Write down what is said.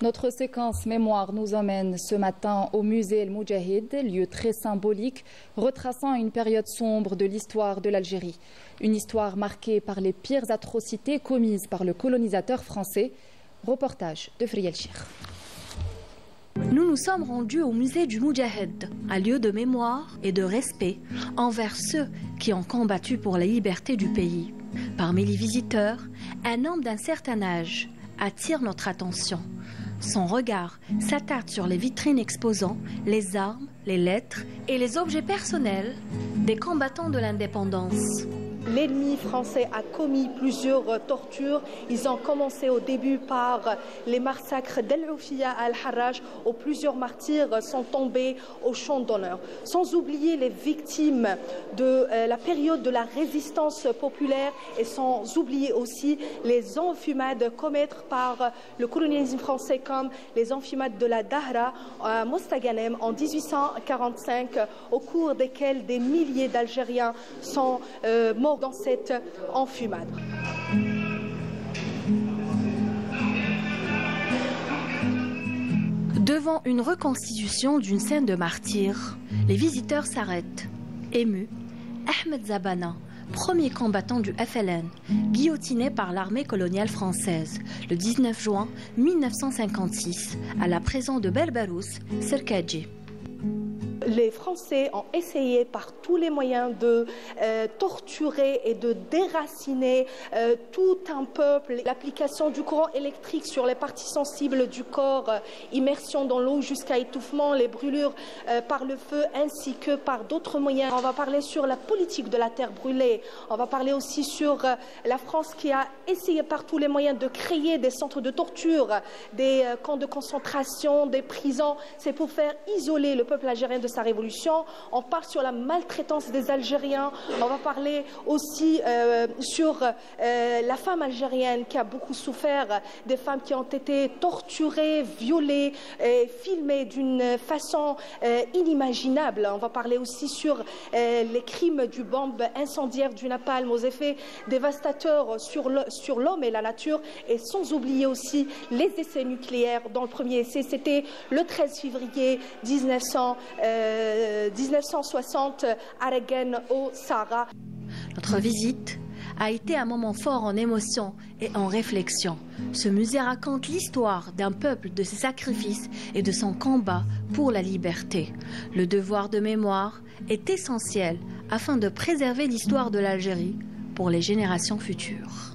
Notre séquence mémoire nous emmène ce matin au musée El Moudjahid, lieu très symbolique, retraçant une période sombre de l'histoire de l'Algérie. Une histoire marquée par les pires atrocités commises par le colonisateur français. Reportage de Friel Cheikh. Nous nous sommes rendus au musée du Moudjahid, un lieu de mémoire et de respect envers ceux qui ont combattu pour la liberté du pays. Parmi les visiteurs, un homme d'un certain âge attire notre attention. Son regard s'attarde sur les vitrines exposant les armes, les lettres et les objets personnels des combattants de l'indépendance. L'ennemi français a commis plusieurs tortures. Ils ont commencé au début par les massacres d'El Oufia à Al-Harraj, où plusieurs martyrs sont tombés au champ d'honneur. Sans oublier les victimes de la période de la résistance populaire et sans oublier aussi les enfumades commises par le colonialisme français comme les enfumades de la Dahra à Mostaganem en 1845, au cours desquelles des milliers d'Algériens sont morts dans cette enfumade. Devant une reconstitution d'une scène de martyrs, les visiteurs s'arrêtent. Émus, Ahmed Zabana, premier combattant du FLN, guillotiné par l'armée coloniale française le 19 juin 1956 à la prison de Belbarousse, Serkadji. Les Français ont essayé par tous les moyens de torturer et de déraciner tout un peuple. L'application du courant électrique sur les parties sensibles du corps, immersion dans l'eau jusqu'à étouffement, les brûlures par le feu ainsi que par d'autres moyens. On va parler sur la politique de la terre brûlée. On va parler aussi sur la France qui a essayé par tous les moyens de créer des centres de torture, des camps de concentration, des prisons. C'est pour faire isoler le peuple algérien de sa révolution. On parle sur la maltraitance des Algériens. On va parler aussi sur la femme algérienne qui a beaucoup souffert, des femmes qui ont été torturées, violées, filmées d'une façon inimaginable. On va parler aussi sur les crimes du bombe incendiaire du napalm aux effets dévastateurs sur l'homme et la nature, et sans oublier aussi les essais nucléaires. Dans le premier essai, c'était le 13 février 1960 à Regen au Sahara. Notre visite a été un moment fort en émotion et en réflexion. Ce musée raconte l'histoire d'un peuple, de ses sacrifices et de son combat pour la liberté. Le devoir de mémoire est essentiel afin de préserver l'histoire de l'Algérie pour les générations futures.